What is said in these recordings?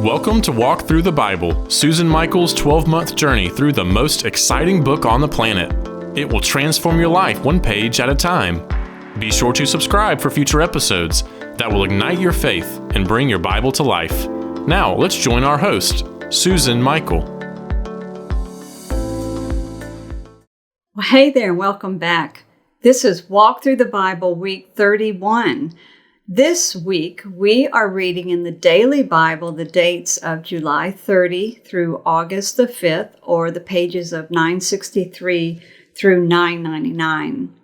Welcome to Walk Thru the Bible, Susan Michael's 12-month journey through the most exciting book on the planet. It will transform your life one page at a time. Be sure to subscribe for future episodes that will ignite your faith and bring your Bible to life. Now, let's join our host, Susan Michael. Well, hey there, welcome back. This is Walk Thru the Bible, week 31. This week, we are reading in the Daily Bible the dates of July 30 through August the 5th, or the pages of 963 through 999.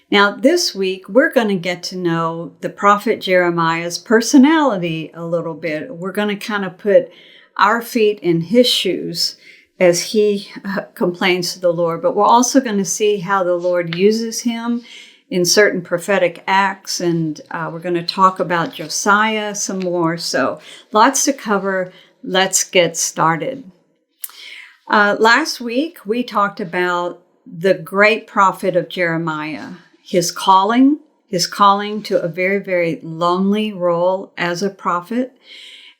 Now, this week, we're going to get to know the prophet Jeremiah's personality a little bit. We're going to kind of put our feet in his shoes as he complains to the Lord. But we're also going to see how the Lord uses him in certain prophetic acts, and we're going to talk about Josiah some more. So lots to cover. Let's get started. Last week, we talked about the great prophet of Jeremiah, his calling to a very, very lonely role as a prophet,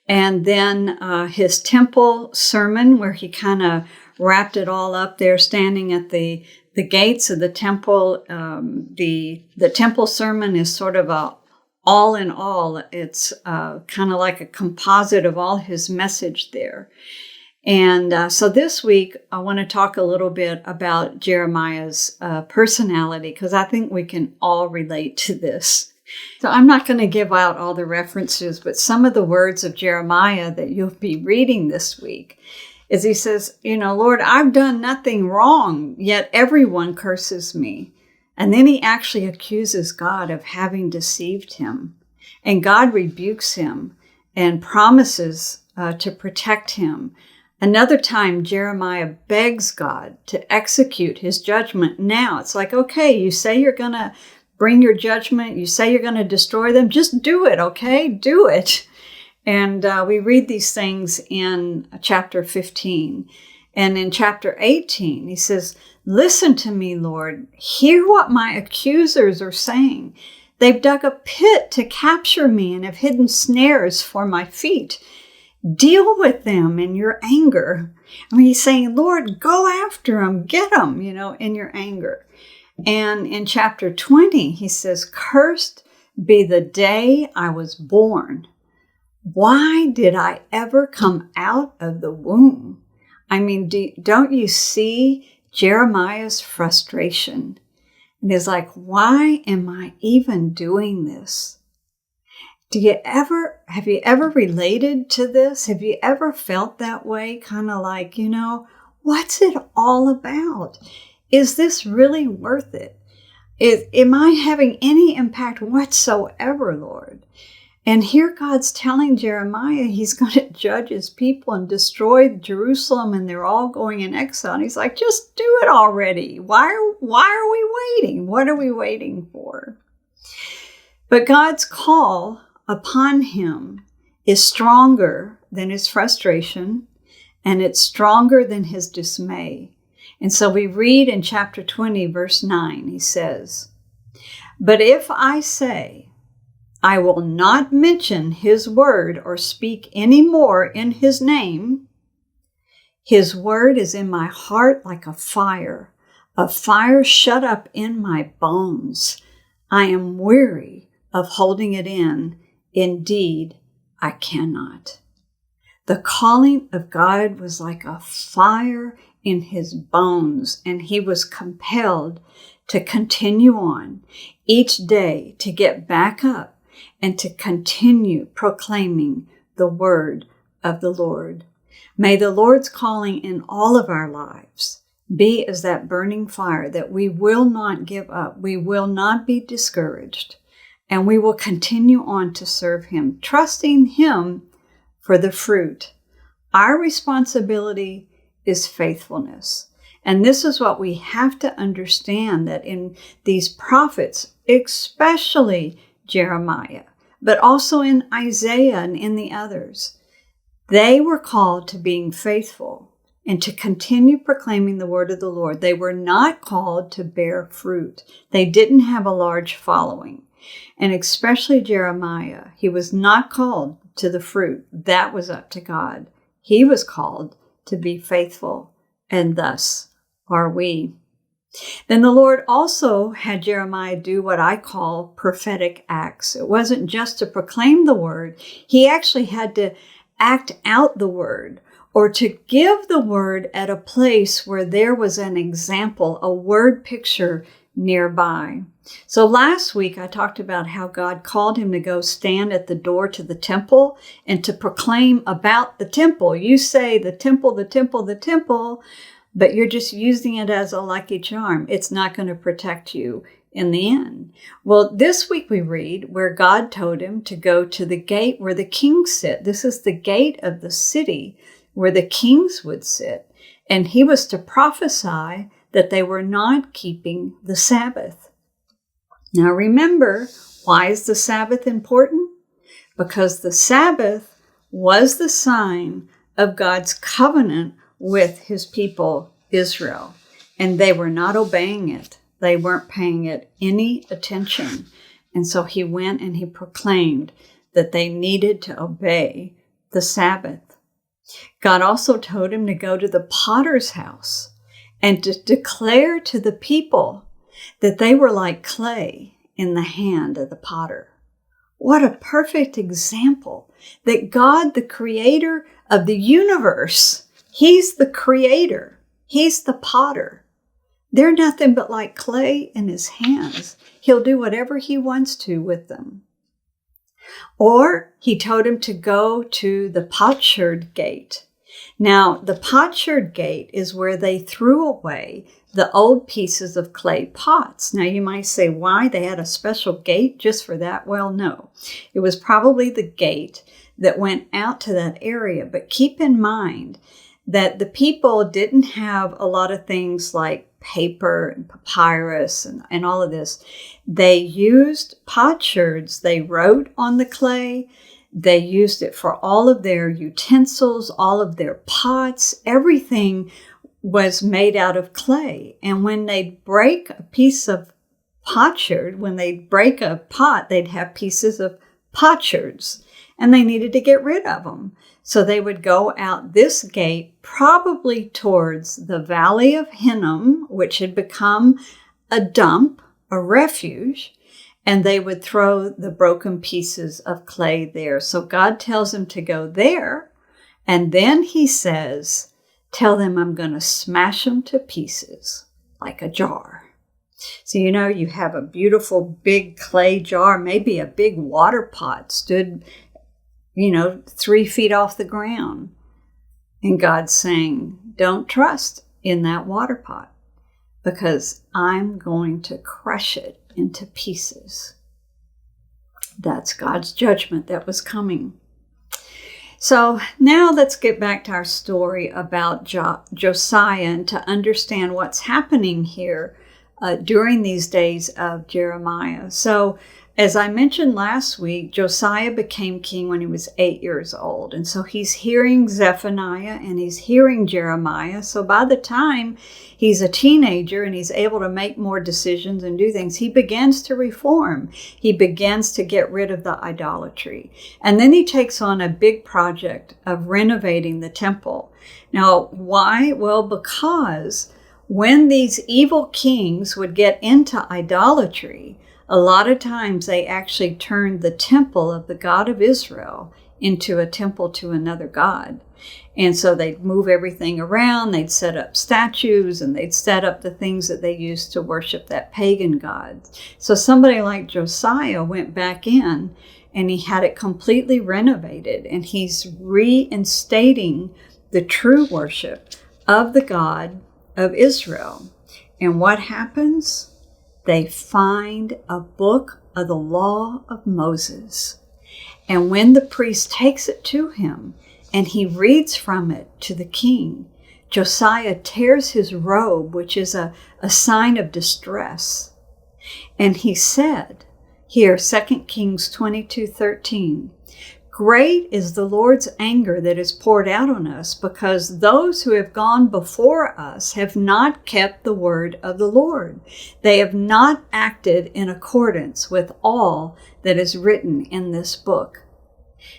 and then his temple sermon, where he kind of wrapped it all up there, standing at the gates of the temple. The temple sermon is sort of a all in all. It's kind of like a composite of all his message there. And so this week, I want to talk a little bit about Jeremiah's personality, because I think we can all relate to this. So I'm not going to give out all the references, but some of the words of Jeremiah that you'll be reading this week is he says, Lord, I've done nothing wrong, yet everyone curses me. And then he actually accuses God of having deceived him. And God rebukes him and promises to protect him. Another time, Jeremiah begs God to execute his judgment now. It's like, okay, you say you're going to bring your judgment. You say you're going to destroy them. Just do it, okay? Do it. And we read these things in chapter 15. And in chapter 18, he says, listen to me, Lord. Hear what my accusers are saying. They've dug a pit to capture me and have hidden snares for my feet. Deal with them in your anger. I mean, he's saying, Lord, go after them, get them, in your anger. And in chapter 20, he says, cursed be the day I was born. Why did I ever come out of the womb? I mean, don't you see Jeremiah's frustration? And he's like, why am I even doing this? Have you ever related to this? Have you ever felt that way? Kind of like, what's it all about? Is this really worth it? Am I having any impact whatsoever, Lord? And here God's telling Jeremiah he's going to judge his people and destroy Jerusalem, and they're all going in exile. And he's like, just do it already. Why are we waiting? What are we waiting for? But God's call upon him is stronger than his frustration, and it's stronger than his dismay. And so we read in chapter 20, verse 9, he says, but if I say, I will not mention his word or speak any more in his name, his word is in my heart like a fire shut up in my bones. I am weary of holding it in. Indeed, I cannot. The calling of God was like a fire in his bones, and he was compelled to continue on each day, to get back up and to continue proclaiming the word of the Lord. May the Lord's calling in all of our lives be as that burning fire, that we will not give up, we will not be discouraged, and we will continue on to serve him, trusting him for the fruit. Our responsibility is faithfulness. And this is what we have to understand, that in these prophets, especially Jeremiah, but also in Isaiah and in the others, they were called to being faithful and to continue proclaiming the word of the Lord. They were not called to bear fruit. They didn't have a large following. And especially Jeremiah, he was not called to the fruit. That was up to God. He was called to be faithful, and thus are we. Then the Lord also had Jeremiah do what I call prophetic acts. It wasn't just to proclaim the word. He actually had to act out the word, or to give the word at a place where there was an example, a word picture nearby. So last week I talked about how God called him to go stand at the door to the temple and to proclaim about the temple. You say the temple, the temple, the temple, but you're just using it as a lucky charm. It's not going to protect you in the end. Well, this week we read where God told him to go to the gate where the kings sit. This is the gate of the city where the kings would sit. And he was to prophesy that they were not keeping the Sabbath. Now remember, why is the Sabbath important? Because the Sabbath was the sign of God's covenant with his people, Israel. And they were not obeying it. They weren't paying it any attention. And so he went and he proclaimed that they needed to obey the Sabbath. God also told him to go to the potter's house and to declare to the people that they were like clay in the hand of the potter. What a perfect example that God, the creator of the universe, he's the creator. He's the potter. They're nothing but like clay in his hands. He'll do whatever he wants to with them. Or he told him to go to the potsherd gate. Now, the potsherd gate is where they threw away the old pieces of clay pots. Now, you might say, why? They had a special gate just for that? Well, no. It was probably the gate that went out to that area. But keep in mind that the people didn't have a lot of things like paper and papyrus and all of this. They used potsherds. They wrote on the clay. They used it for all of their utensils, all of their pots. Everything was made out of clay. And when they'd break a piece of potsherd, when they'd break a pot, they'd have pieces of potsherds, and they needed to get rid of them. So they would go out this gate, probably towards the Valley of Hinnom, which had become a dump, a refuge, and they would throw the broken pieces of clay there. So God tells them to go there, and then he says, tell them I'm going to smash them to pieces like a jar. So, you have a beautiful big clay jar, maybe a big water pot stood 3 feet off the ground. And God's saying, don't trust in that water pot because I'm going to crush it into pieces. That's God's judgment that was coming. So now let's get back to our story about Josiah and to understand what's happening here during these days of Jeremiah. So as I mentioned last week, Josiah became king when he was 8 years old. And so he's hearing Zephaniah and he's hearing Jeremiah. So by the time he's a teenager and he's able to make more decisions and do things, he begins to reform. He begins to get rid of the idolatry. And then he takes on a big project of renovating the temple. Now, why? Well, because when these evil kings would get into idolatry, a lot of times they actually turned the temple of the God of Israel into a temple to another god. And so they'd move everything around, they'd set up statues, and they'd set up the things that they used to worship that pagan god. So somebody like Josiah went back in and he had it completely renovated, and he's reinstating the true worship of the God of Israel. And what happens? They find a book of the law of Moses. And when the priest takes it to him and he reads from it to the king, Josiah tears his robe, which is a sign of distress. And he said, here, 2 Kings 22:13, great is the Lord's anger that is poured out on us, because those who have gone before us have not kept the word of the Lord. They have not acted in accordance with all that is written in this book.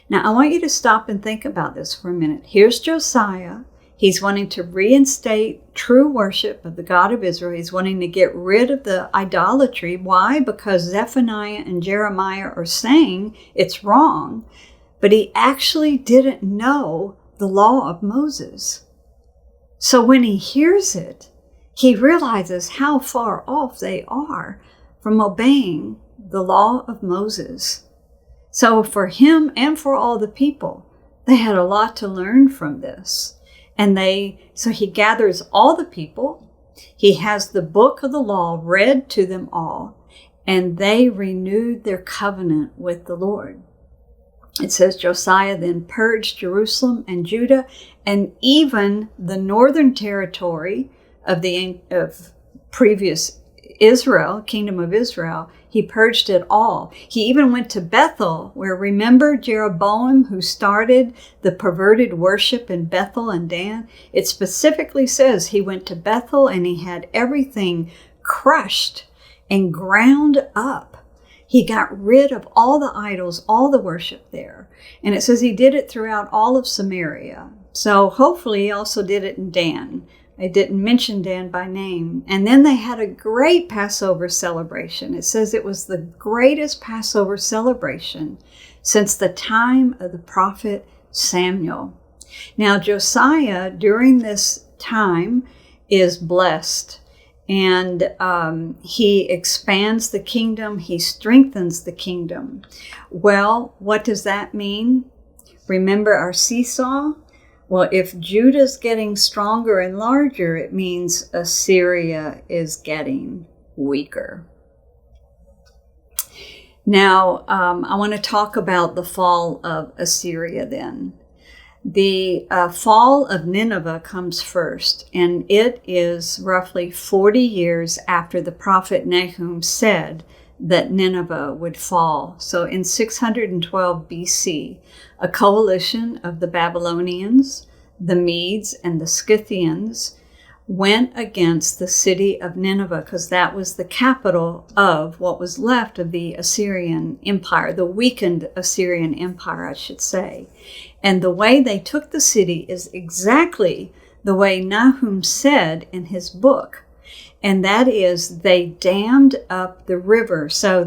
Now, I want you to stop and think about this for a minute. Here's Josiah. He's wanting to reinstate true worship of the God of Israel. He's wanting to get rid of the idolatry. Why? Because Zephaniah and Jeremiah are saying it's wrong, but he actually didn't know the law of Moses. So when he hears it, he realizes how far off they are from obeying the law of Moses. So for him and for all the people, they had a lot to learn from this. So he gathers all the people. He has the book of the law read to them all, and they renewed their covenant with the Lord. It says Josiah then purged Jerusalem and Judah, and even the northern territory of previous Israel, kingdom of Israel. He purged it all. He even went to Bethel, where, remember Jeroboam, who started the perverted worship in Bethel and Dan? It specifically says he went to Bethel and he had everything crushed and ground up. He got rid of all the idols, all the worship there. And it says he did it throughout all of Samaria. So hopefully he also did it in Dan. I didn't mention Dan by name. And then they had a great Passover celebration. It says it was the greatest Passover celebration since the time of the prophet Samuel. Now, Josiah, during this time, is blessed. And he expands the kingdom. He strengthens the kingdom. Well, what does that mean? Remember our seesaw? Well, if Judah's getting stronger and larger, it means Assyria is getting weaker. Now, I want to talk about the fall of Assyria then. The fall of Nineveh comes first, and it is roughly 40 years after the prophet Nahum said that Nineveh would fall. So in 612 BC, a coalition of the Babylonians, the Medes, and the Scythians went against the city of Nineveh, because that was the capital of what was left of the Assyrian Empire, the weakened Assyrian Empire, I should say. And the way they took the city is exactly the way Nahum said in his book. And that is, they dammed up the river. So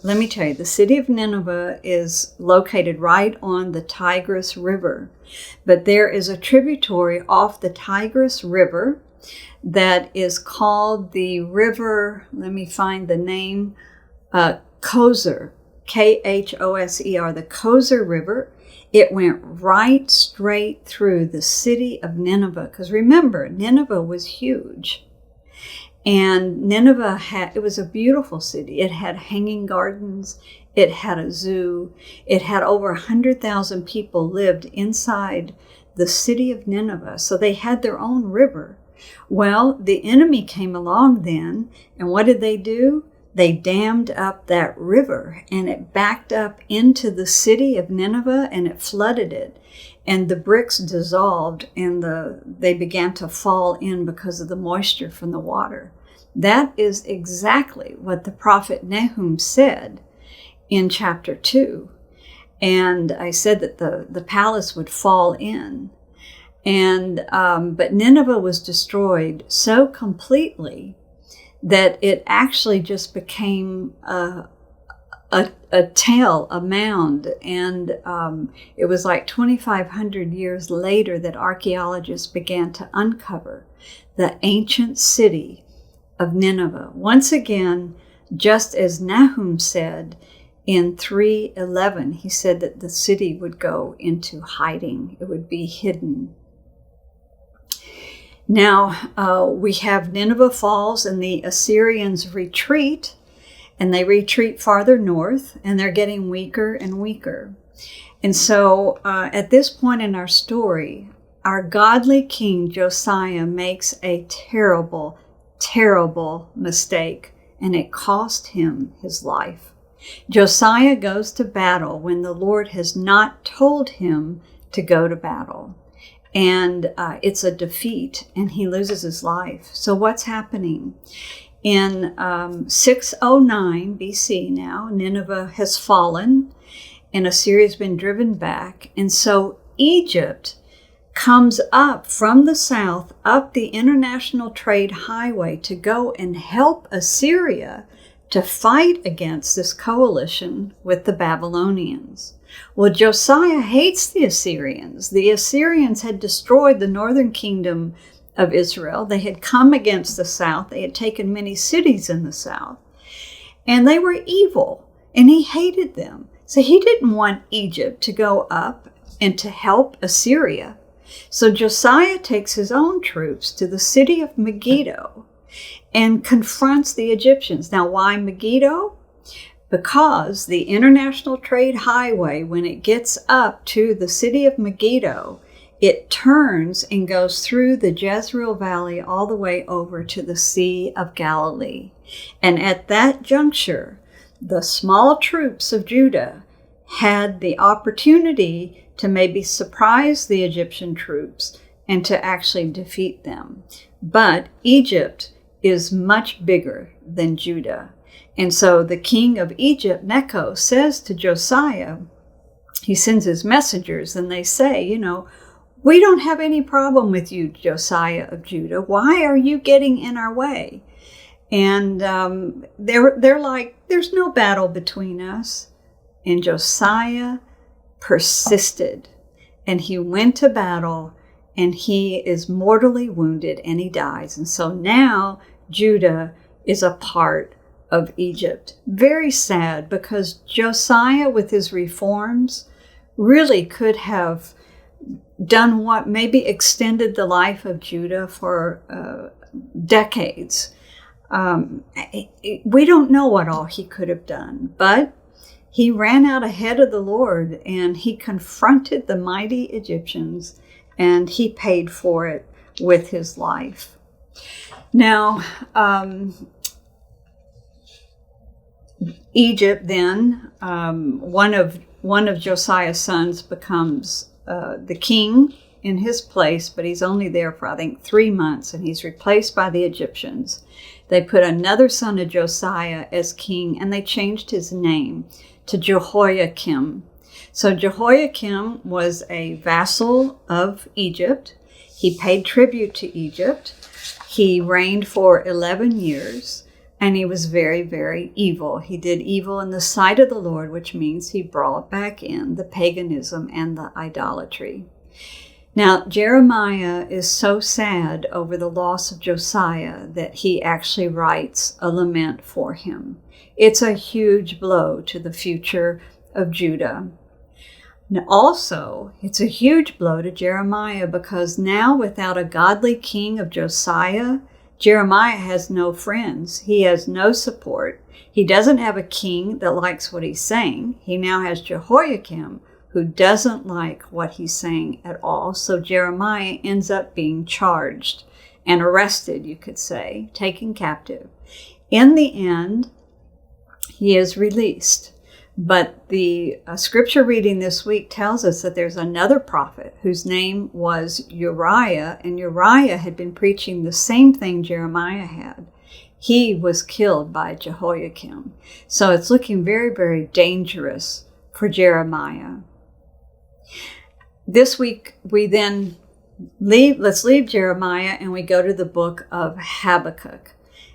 let me tell you, the city of Nineveh is located right on the Tigris River. But there is a tributary off the Tigris River that is called the river, let me find the name, Khoser, Khoser, the Khoser River. It went right straight through the city of Nineveh. Because remember, Nineveh was huge. And Nineveh it was a beautiful city. It had hanging gardens. It had a zoo. It had over 100,000 people lived inside the city of Nineveh. So they had their own river. Well, the enemy came along then, and what did they do? They dammed up that river, and it backed up into the city of Nineveh, and it flooded it. And the bricks dissolved, and they began to fall in because of the moisture from the water. That is exactly what the prophet Nahum said in chapter 2. And I said that the palace would fall in. And but Nineveh was destroyed so completely that it actually just became a tale, a mound. And it was like 2,500 years later that archaeologists began to uncover the ancient city of Nineveh. Once again, just as Nahum said in 3:11, he said that the city would go into hiding. It would be hidden. Now, we have Nineveh falls and the Assyrians retreat, and they retreat farther north, and they're getting weaker and weaker. And so at this point in our story, our godly king Josiah makes a terrible, terrible mistake, and it cost him his life. Josiah goes to battle when the Lord has not told him to go to battle. And it's a defeat, and he loses his life. So what's happening? In 609 BC now, Nineveh has fallen, and Assyria's been driven back. And so Egypt comes up from the south, up the international trade highway to go and help Assyria to fight against this coalition with the Babylonians. Well, Josiah hates the Assyrians. The Assyrians had destroyed the northern kingdom of Israel. They had come against the south. They had taken many cities in the south. And they were evil, and he hated them. So he didn't want Egypt to go up and to help Assyria. So Josiah takes his own troops to the city of Megiddo and confronts the Egyptians. Now, why Megiddo? Because the international trade highway, when it gets up to the city of Megiddo, it turns and goes through the Jezreel Valley all the way over to the Sea of Galilee. And at that juncture, the small troops of Judah had the opportunity to maybe surprise the Egyptian troops and to actually defeat them. But Egypt is much bigger than Judah. And so the king of Egypt, Necho, says to Josiah, he sends his messengers and they say, we don't have any problem with you, Josiah of Judah. Why are you getting in our way? And they're like, there's no battle between us. And Josiah persisted, and he went to battle, and he is mortally wounded, and he dies. And so now Judah is a part of Egypt. Very sad, because Josiah, with his reforms, really could have done what maybe extended the life of Judah for decades. We don't know what all he could have done, but he ran out ahead of the Lord, and he confronted the mighty Egyptians, and he paid for it with his life. Now, Egypt then, one of Josiah's sons becomes the king in his place, but he's only there for, I think, 3 months, and he's replaced by the Egyptians. They put another son of Josiah as king, and they changed his name to Jehoiakim. So Jehoiakim was a vassal of Egypt. He paid tribute to Egypt. He reigned for 11 years, and he was very, very evil. He did evil in the sight of the Lord, which means he brought back in the paganism and the idolatry. Now, Jeremiah is so sad over the loss of Josiah that he actually writes a lament for him. It's a huge blow to the future of Judah. Now, also, it's a huge blow to Jeremiah, because now without a godly king of Josiah, Jeremiah has no friends. He has no support. He doesn't have a king that likes what he's saying. He now has Jehoiakim, who doesn't like what he's saying at all. So Jeremiah ends up being charged and arrested, you could say, taken captive. In the end, he is released. But the scripture reading this week tells us that there's another prophet whose name was Uriah, and Uriah had been preaching the same thing Jeremiah had. He was killed by Jehoiakim. So it's looking very, very dangerous for Jeremiah. This week we then let's leave Jeremiah and we go to the book of Habakkuk.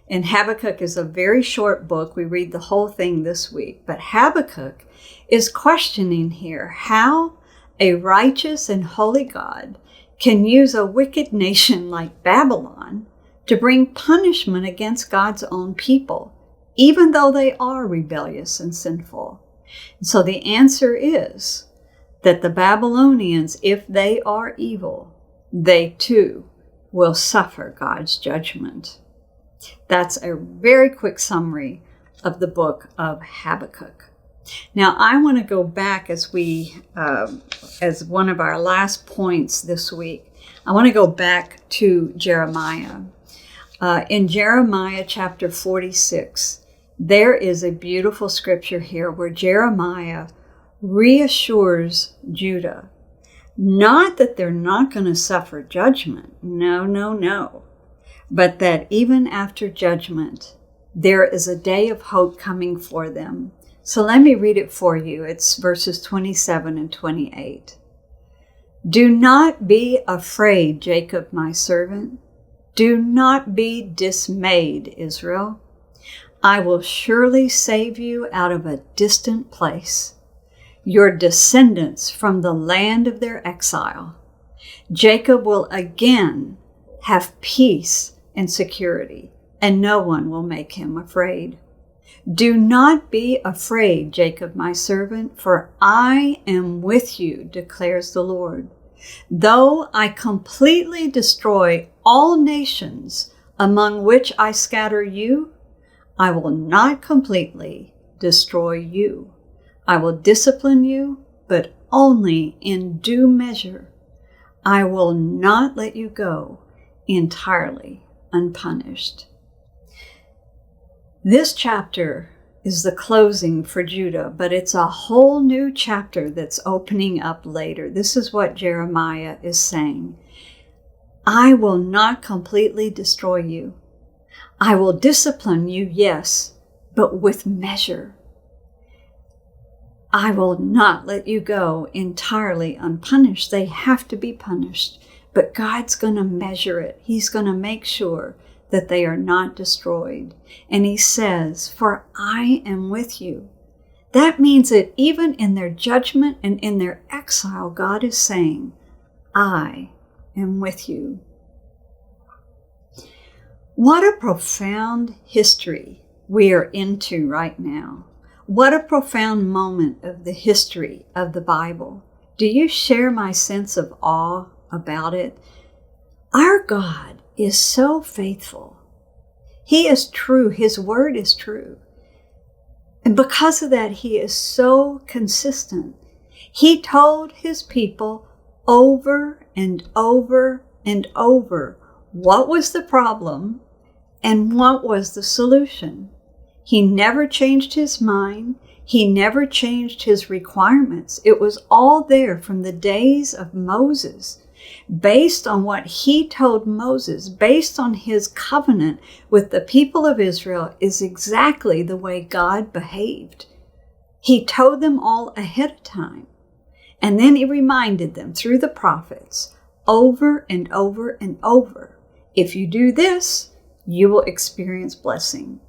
And Habakkuk is a very short book. We read the whole thing this week. But Habakkuk is questioning here how a righteous and holy God can use a wicked nation like Babylon to bring punishment against God's own people, even though they are rebellious and sinful. And so the answer is that the Babylonians, if they are evil, they too will suffer God's judgment. That's a very quick summary of the book of Habakkuk. Now, I want to go back as one of our last points this week. I want to go back to Jeremiah. In Jeremiah chapter 46, there is a beautiful scripture here where Jeremiah reassures Judah, not that they're not going to suffer judgment. No. But that even after judgment, there is a day of hope coming for them. So let me read it for you. It's verses 27 and 28. Do not be afraid, Jacob, my servant. Do not be dismayed, Israel. I will surely save you out of a distant place, your descendants from the land of their exile. Jacob will again have peace and security, and no one will make him afraid. Do not be afraid, Jacob, my servant, for I am with you, declares the Lord. Though I completely destroy all nations among which I scatter you, I will not completely destroy you. I will discipline you, but only in due measure. I will not let you go entirely unpunished. This chapter is the closing for Judah, but it's a whole new chapter that's opening up later. This is what Jeremiah is saying. I will not completely destroy you. I will discipline you, yes, but with measure. I will not let you go entirely unpunished. They have to be punished, but God's going to measure it. He's going to make sure that they are not destroyed. And he says, for I am with you. That means that even in their judgment and in their exile, God is saying, I am with you. What a profound history we are into right now. What a profound moment of the history of the Bible. Do you share my sense of awe about it? Our God is so faithful. He is true. His word is true. And because of that, he is so consistent. He told his people over and over and over what was the problem and what was the solution. He never changed his mind. He never changed his requirements. It was all there from the days of Moses. Based on what he told Moses, based on his covenant with the people of Israel, is exactly the way God behaved. He told them all ahead of time. And then he reminded them through the prophets over and over and over. If you do this, you will experience blessing.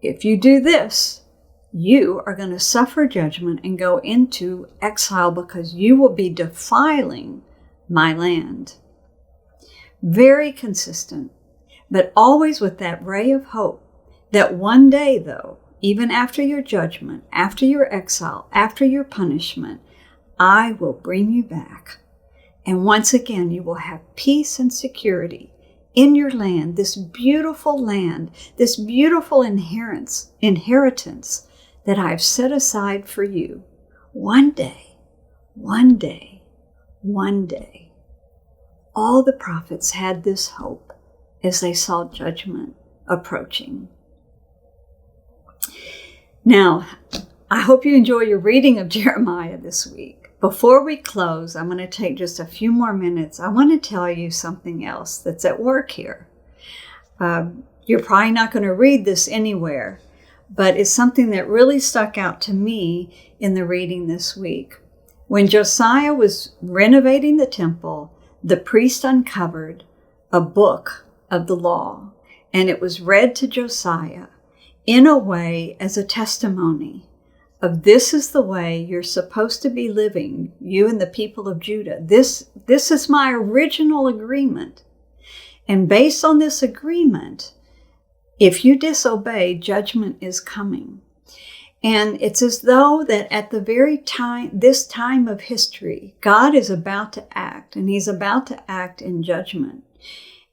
If you do this, you are going to suffer judgment and go into exile because you will be defiling my land. Very consistent, but always with that ray of hope that one day, though, even after your judgment, after your exile, after your punishment, I will bring you back. And once again, you will have peace and security in your land, this beautiful inheritance that I've set aside for you. One day, all the prophets had this hope as they saw judgment approaching. Now, I hope you enjoy your reading of Jeremiah this week. Before we close, I'm going to take just a few more minutes. I want to tell you something else that's at work here. You're probably not going to read this anywhere, but it's something that really stuck out to me in the reading this week. When Josiah was renovating the temple, the priest uncovered a book of the law, and it was read to Josiah in a way as a testimony of this is the way you're supposed to be living, you and the people of Judah. This is my original agreement. And based on this agreement, if you disobey, judgment is coming. And it's as though that at the very time, this time of history, God is about to act, and he's about to act in judgment.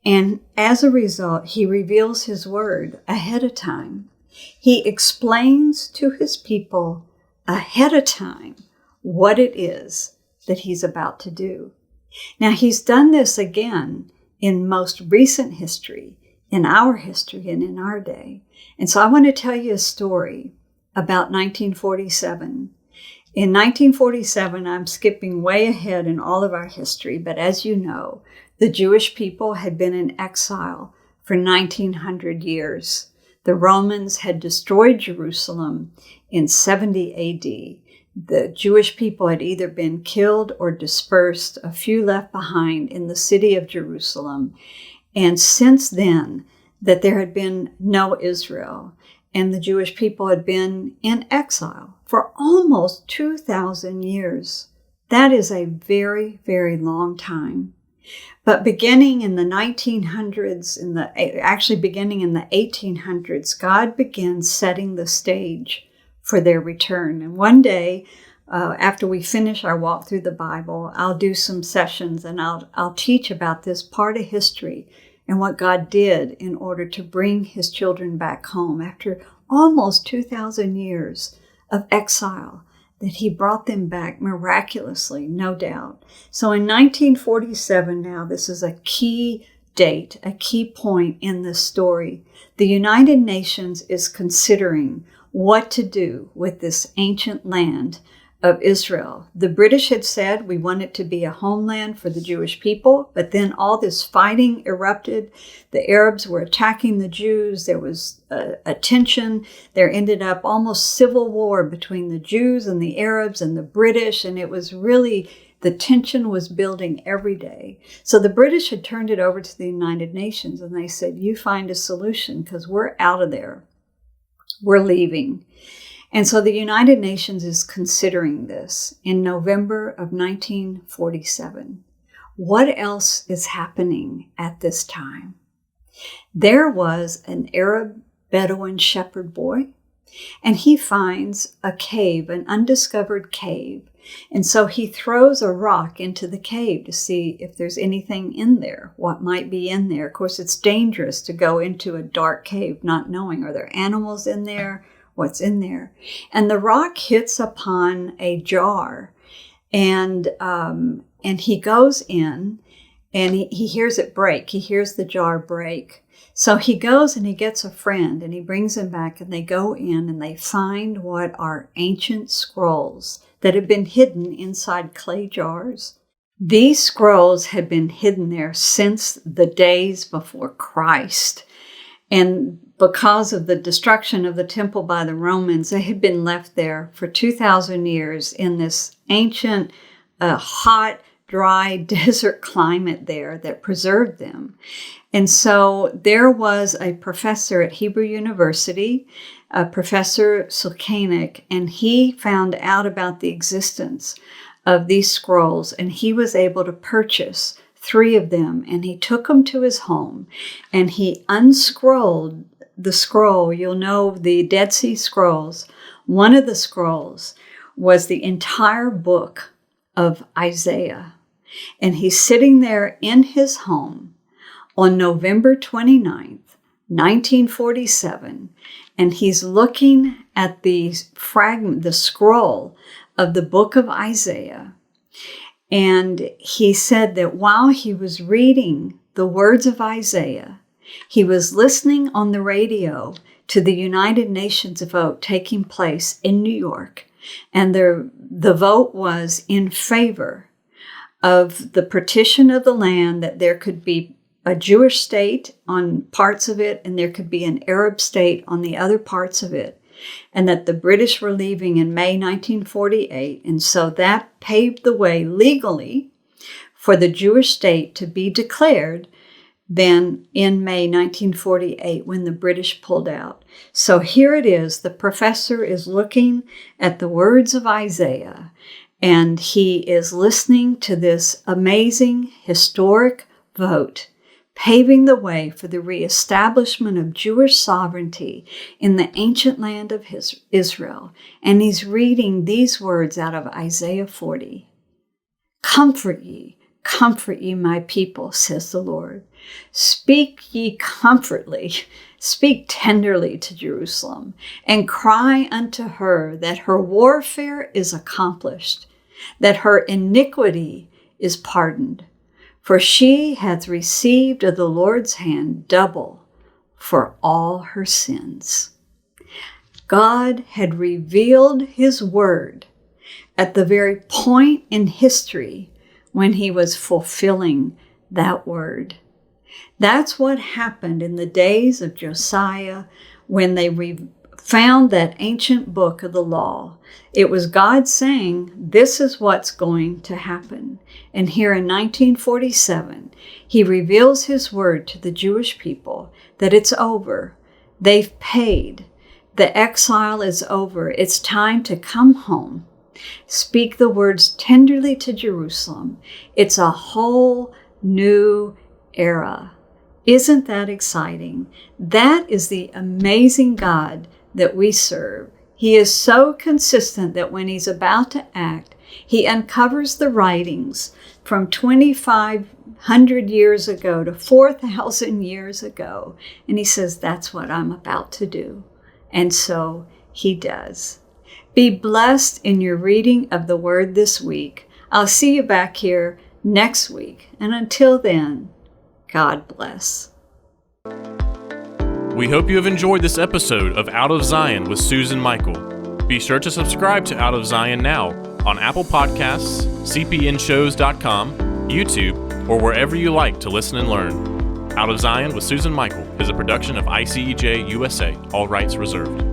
And as a result, he reveals his word ahead of time. He explains to his people ahead of time what it is that he's about to do. Now, he's done this again in most recent history, in our history and in our day. And so I want to tell you a story about 1947. In 1947, I'm skipping way ahead in all of our history, but as you know, the Jewish people had been in exile for 1900 years. The Romans had destroyed Jerusalem in 70 AD. The Jewish people had either been killed or dispersed, a few left behind in the city of Jerusalem. And since then, that there had been no Israel, and the Jewish people had been in exile for almost 2,000 years. That is a very, very long time. But beginning in the 1900s, beginning in the 1800s, God began setting the stage for their return. And one day, after we finish our walk through the Bible, I'll do some sessions and I'll teach about this part of history and what God did in order to bring his children back home after almost 2,000 years of exile, that he brought them back miraculously, no doubt. So in 1947 now, this is a key date, a key point in this story. The United Nations is considering what to do with this ancient land of Israel. The British had said we want it to be a homeland for the Jewish people, but then all this fighting erupted. The Arabs were attacking the Jews. There was a tension. There ended up almost civil war between the Jews and the Arabs and the British, and it was really, the tension was building every day. So the British had turned it over to the United Nations, and they said, you find a solution because we're out of there. We're leaving. And so the United Nations is considering this in November of 1947. What else is happening at this time? There was an Arab Bedouin shepherd boy, and he finds a cave, an undiscovered cave. And so he throws a rock into the cave to see if there's anything in there, what might be in there. Of course, it's dangerous to go into a dark cave not knowing, are there animals in there? What's in there? And the rock hits upon a jar, and he goes in, and he hears it break. He hears the jar break. So he goes and he gets a friend, and he brings him back, and they go in and they find what are ancient scrolls that have been hidden inside clay jars. These scrolls had been hidden there since the days before Christ. And because of the destruction of the temple by the Romans, they had been left there for 2,000 years in this ancient, hot, dry desert climate there that preserved them. And so there was a professor at Hebrew University, Professor Sulkanik, and he found out about the existence of these scrolls, and he was able to purchase 3 of them, and he took them to his home, and he unscrolled the scroll. You'll know the Dead Sea Scrolls. One of the scrolls was the entire book of Isaiah, and he's sitting there in his home on November 29th, 1947, and he's looking at the fragment, the scroll of the book of Isaiah. And he said that while he was reading the words of Isaiah, he was listening on the radio to the United Nations vote taking place in New York. And the vote was in favor of the partition of the land, that there could be a Jewish state on parts of it, and there could be an Arab state on the other parts of it, and that the British were leaving in May 1948. And so that paved the way legally for the Jewish state to be declared then in May 1948 when the British pulled out. So here it is. The professor is looking at the words of Isaiah, and he is listening to this amazing historic vote paving the way for the reestablishment of Jewish sovereignty in the ancient land of Israel. And he's reading these words out of Isaiah 40. Comfort ye, my people, says the Lord. Speak ye comfortably, speak tenderly to Jerusalem, and cry unto her that her warfare is accomplished, that her iniquity is pardoned. For she hath received of the Lord's hand double for all her sins. God had revealed his word at the very point in history when he was fulfilling that word. That's what happened in the days of Josiah when they found that ancient book of the law. It was God saying, this is what's going to happen. And here in 1947, he reveals his word to the Jewish people that it's over. They've paid. The exile is over. It's time to come home. Speak the words tenderly to Jerusalem. It's a whole new era. Isn't that exciting? That is the amazing God that we serve. He is so consistent that when he's about to act, he uncovers the writings from 2,500 years ago to 4,000 years ago. And he says, that's what I'm about to do. And so he does. Be blessed in your reading of the Word this week. I'll see you back here next week. And until then, God bless. We hope you have enjoyed this episode of Out of Zion with Susan Michael. Be sure to subscribe to Out of Zion now on Apple Podcasts, cpnshows.com, YouTube, or wherever you like to listen and learn. Out of Zion with Susan Michael is a production of ICEJ USA, all rights reserved.